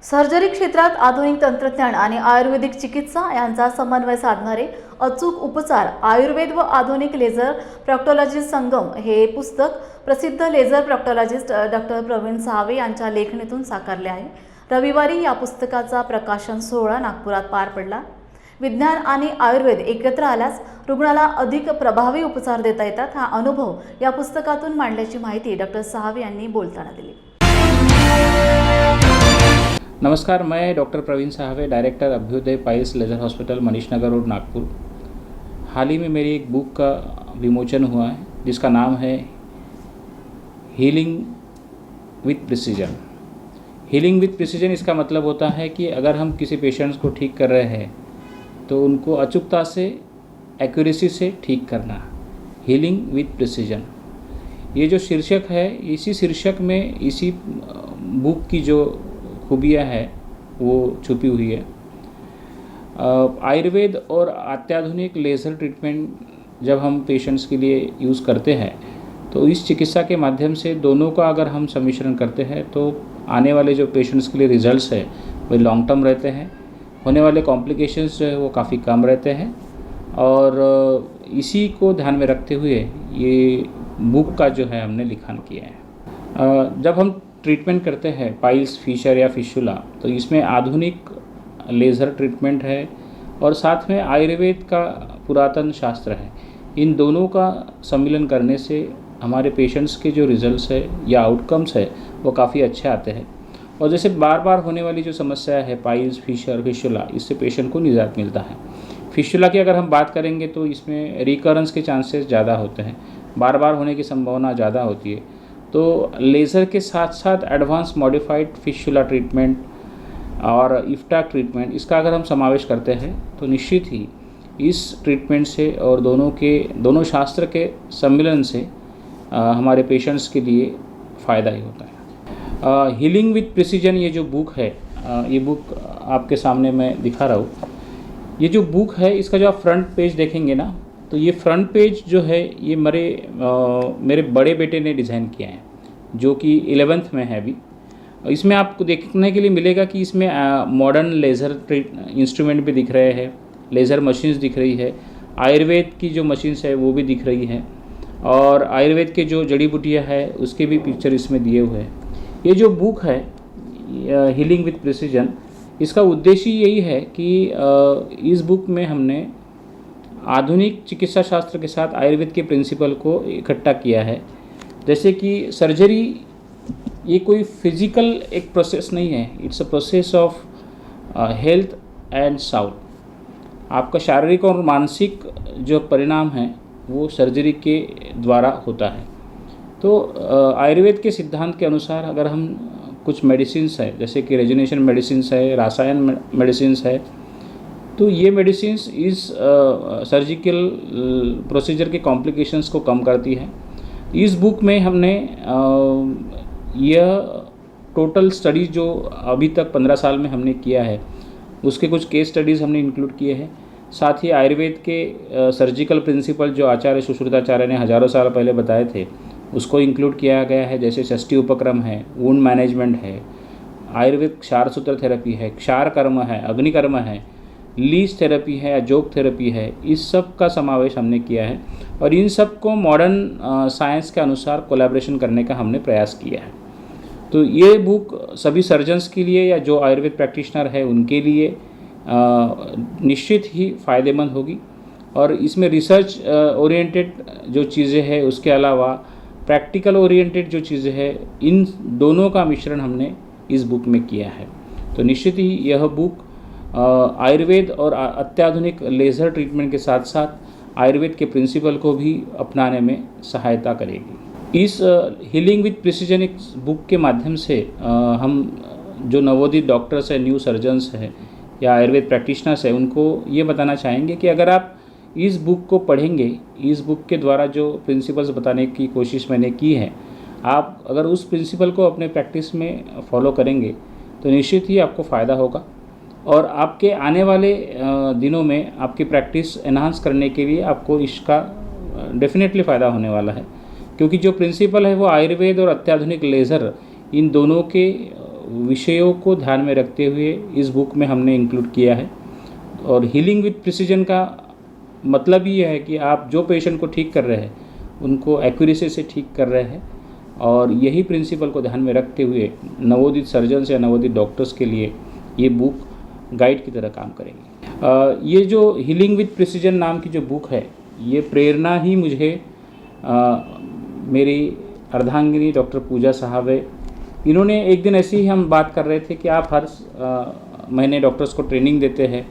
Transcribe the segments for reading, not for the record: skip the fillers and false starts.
Surgery क्षेत्रात आधुनिक तंत्रज्ञान आणि आयुर्वेदिक चिकित्सा यांचा समन्वय साधणारे अचूक उपचार, आयुर्वेद व आधुनिक लेझर प्रॉक्टॉलॉजी संगम हे पुस्तक प्रसिद्ध लेझर प्रॉक्टॉलॉजिस्ट डॉक्टर प्रवीण सावे यांच्या लेखणीतून साकारले आहे। रविवारी या पुस्तकाचा प्रकाशन सोहळा नागपुरात पार पडला। विज्ञान आणि आयुर्वेद एकत्र आल्यास रुग्णाला अधिक प्रभावी उपचार देता येतात, हा अनुभव या पुस्तकातून मांडल्याची माहिती डॉक्टर सावे यांनी बोलताना दिली। नमस्कार, मैं doctor Praveen Sahave, director Abhyudaya piles laser hospital Manish Nagar road Nagpur. हाल ही में मेरी एक बुक का विमोचन हुआ है जिसका नाम है healing with precision. Healing with precision इसका मतलब होता है कि अगर हम किसी पेशेंट्स को ठीक कर रहे हैं तो उनको अचूकता से, एक्यूरेसी से ठीक करना। हीलिंग विथ प्रिसीजन, ये जो शीर्षक है, इसी शीर्षक में इसी बुक की जो खूबियाँ है वो छुपी हुई है। आयुर्वेद और अत्याधुनिक लेज़र ट्रीटमेंट जब हम पेशेंट्स के लिए यूज़ करते हैं तो इस चिकित्सा के माध्यम से दोनों का अगर हम सम्मिश्रण करते हैं तो आने वाले जो पेशेंट्स के लिए रिजल्ट्स है वो लॉन्ग टर्म रहते हैं, होने वाले कॉम्प्लिकेशंस जो है वो काफ़ी कम रहते हैं। और इसी को ध्यान में रखते हुए ये बुक का जो है हमने लिखान किया है। जब हम ट्रीटमेंट करते हैं पाइल्स, फिशर या फिशुला, तो इसमें आधुनिक लेज़र ट्रीटमेंट है और साथ में आयुर्वेद का पुरातन शास्त्र है। इन दोनों का सम्मिलन करने से हमारे पेशेंट्स के जो रिजल्ट्स है या आउटकम्स है वो काफ़ी अच्छे आते हैं। और जैसे बार बार होने वाली जो समस्या है पाइल्स, फिशर, फिशुला, इससे पेशेंट को निजात मिलता है। फिशुला की अगर हम बात करेंगे तो इसमें रिकरेंस के चांसेस ज़्यादा होते हैं, बार बार होने की संभावना ज़्यादा होती है। तो लेज़र के साथ साथ एडवांस मॉडिफाइड फिशुला ट्रीटमेंट और इफ्टाक ट्रीटमेंट, इसका अगर हम समावेश करते हैं तो निश्चित ही इस ट्रीटमेंट से और दोनों शास्त्र के सम्मिलन से हमारे पेशेंट्स के लिए फ़ायदा ही होता है। हीलिंग विथ प्रिसीजन ये जो बुक है, ये बुक आपके सामने मैं दिखा रहा हूँ। ये जो बुक है इसका जो आप फ्रंट पेज देखेंगे ना, तो ये फ्रंट पेज जो है ये मेरे बड़े बेटे ने डिज़ाइन किया है जो कि 11th में है अभी। इसमें आपको देखने के लिए मिलेगा कि इसमें मॉडर्न लेज़र इंस्ट्रूमेंट भी दिख रहे हैं, लेज़र मशीन्स दिख रही है, आयुर्वेद की जो मशीन्स है वो भी दिख रही है और आयुर्वेद के जो जड़ी बूटियाँ है उसके भी पिक्चर इसमें दिए हुए हैं। ये जो बुक है हीलिंग विथ प्रिसीजन, इसका उद्देश्य यही है कि इस बुक में हमने आधुनिक चिकित्सा शास्त्र के साथ आयुर्वेद के प्रिंसिपल को इकट्ठा किया है। जैसे कि सर्जरी ये कोई फिजिकल एक प्रोसेस नहीं है, it's a process of health and south. आपका शारीरिक और मानसिक जो परिणाम है वो सर्जरी के द्वारा होता है। तो आयुर्वेद के सिद्धांत के अनुसार अगर हम कुछ मेडिसिन्स है, जैसे कि रेजुनेशन मेडिसिन्स है, रसायन मेडिसिन्स है, तो ये मेडिसिन्स इस सर्जिकल प्रोसीजर के कॉम्प्लिकेशंस को कम करती है। इस बुक में हमने यह टोटल स्टडी जो अभी तक 15 साल में हमने किया है उसके कुछ केस स्टडीज़ हमने इंक्लूड किए हैं। साथ ही आयुर्वेद के सर्जिकल प्रिंसिपल जो आचार्य सुश्रुताचार्य ने हज़ारों साल पहले बताए थे उसको इंक्लूड किया गया है। जैसे षष्ठी उपक्रम है, वुंड मैनेजमेंट है, आयुर्वेद क्षार सूत्र थेरेपी है, क्षार कर्म है, अग्निकर्म है, लीच थेरेपी है या जोग थेरेपी है, इस सब का समावेश हमने किया है और इन सब को मॉडर्न साइंस के अनुसार कोलैबोरेशन करने का हमने प्रयास किया है। तो ये बुक सभी सर्जन्स के लिए या जो आयुर्वेद प्रैक्टिशनर है उनके लिए निश्चित ही फ़ायदेमंद होगी। और इसमें रिसर्च ओरिएंटेड जो चीज़ें हैं उसके अलावा प्रैक्टिकल ओरिएंटेड जो चीज़ें हैं, इन दोनों का मिश्रण हमने इस बुक में किया है। तो निश्चित ही यह बुक आयुर्वेद और अत्याधुनिक लेज़र ट्रीटमेंट के साथ साथ आयुर्वेद के प्रिंसिपल को भी अपनाने में सहायता करेगी। इस हीलिंग विथ प्रिसीजन एक बुक के माध्यम से हम जो नवोदित डॉक्टर्स हैं, न्यू सर्जन्स हैं या आयुर्वेद प्रैक्टिशनर्स हैं, उनको ये बताना चाहेंगे कि अगर आप इस बुक को पढ़ेंगे, इस बुक के द्वारा जो प्रिंसिपल्स बताने की कोशिश मैंने की है, आप अगर उस प्रिंसिपल को अपने प्रैक्टिस में फॉलो करेंगे तो निश्चित ही आपको फ़ायदा होगा और आपके आने वाले दिनों में आपकी प्रैक्टिस एनहांस करने के लिए आपको इसका डेफिनेटली फ़ायदा होने वाला है। क्योंकि जो प्रिंसिपल है वो आयुर्वेद और अत्याधुनिक लेज़र इन दोनों के विषयों को ध्यान में रखते हुए इस बुक में हमने इंक्लूड किया है। और हीलिंग विद प्रिसीजन का मतलब ये है कि आप जो पेशेंट को ठीक कर रहे हैं उनको एक्यूरेसी से ठीक कर रहे हैं, और यही प्रिंसिपल को ध्यान में रखते हुए नवोदित सर्जन्स या नवोदित डॉक्टर्स के लिए ये बुक गाइड की तरह काम करेंगी। ये जो हीलिंग विद प्रिसीजन नाम की जो बुक है, ये प्रेरणा ही मुझे मेरी अर्धांगिनी डॉक्टर पूजा साहब है, इन्होंने एक दिन ऐसे ही हम बात कर रहे थे कि आप हर महीने डॉक्टर्स को ट्रेनिंग देते हैं,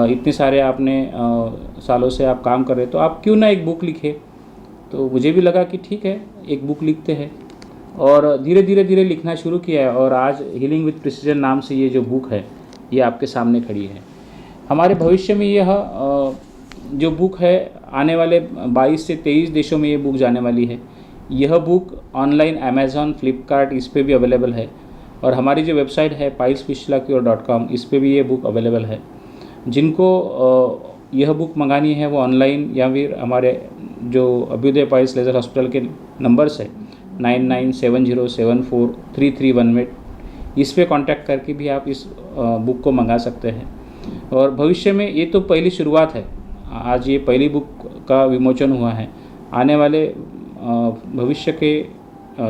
इतने सारे आपने सालों से आप काम कर रहे हैं, तो आप क्यों ना एक बुक लिखे। तो मुझे भी लगा कि ठीक है, एक बुक लिखते हैं, और धीरे धीरे लिखना शुरू किया है, और आज हीलिंग विद प्रिसीजन नाम से ये जो बुक है ये आपके सामने खड़ी है। हमारे भविष्य में यह जो बुक है आने वाले 22 से 23 देशों में ये बुक जाने वाली है। यह बुक ऑनलाइन अमेज़ॉन, फ्लिपकार्ट इस पे भी अवेलेबल है, और हमारी जो वेबसाइट है pilesfistulacure.com इस पे भी ये बुक अवेलेबल है। जिनको यह बुक मंगानी है वो ऑनलाइन या फिर हमारे जो अभ्युदय पाइल्स लेज़र हॉस्पिटल के नंबर्स है 9970743318 इस पे कांटेक्ट करके भी आप इस बुक को मंगा सकते हैं। और भविष्य में ये तो पहली शुरुआत है, आज ये पहली बुक का विमोचन हुआ है। आने वाले भविष्य के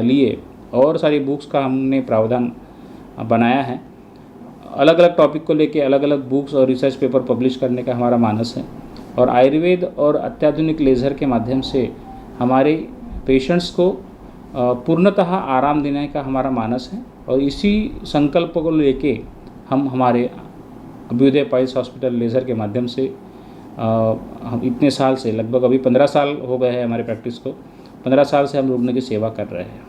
लिए और सारी बुक्स का हमने प्रावधान बनाया है। अलग अलग टॉपिक को लेके अलग अलग बुक्स और रिसर्च पेपर पब्लिश करने का हमारा मानस है, और आयुर्वेद और अत्याधुनिक लेज़र के माध्यम से हमारे पेशेंट्स को पूर्णतः आराम देने का हमारा मानस है। और इसी संकल्प को लेके हम हमारे अभ्युदय पाइल्स हॉस्पिटल लेज़र के माध्यम से हम इतने साल से, लगभग अभी 15 साल हो गए हैं हमारे प्रैक्टिस को, 15 साल से हम रुग्ण की सेवा कर रहे हैं।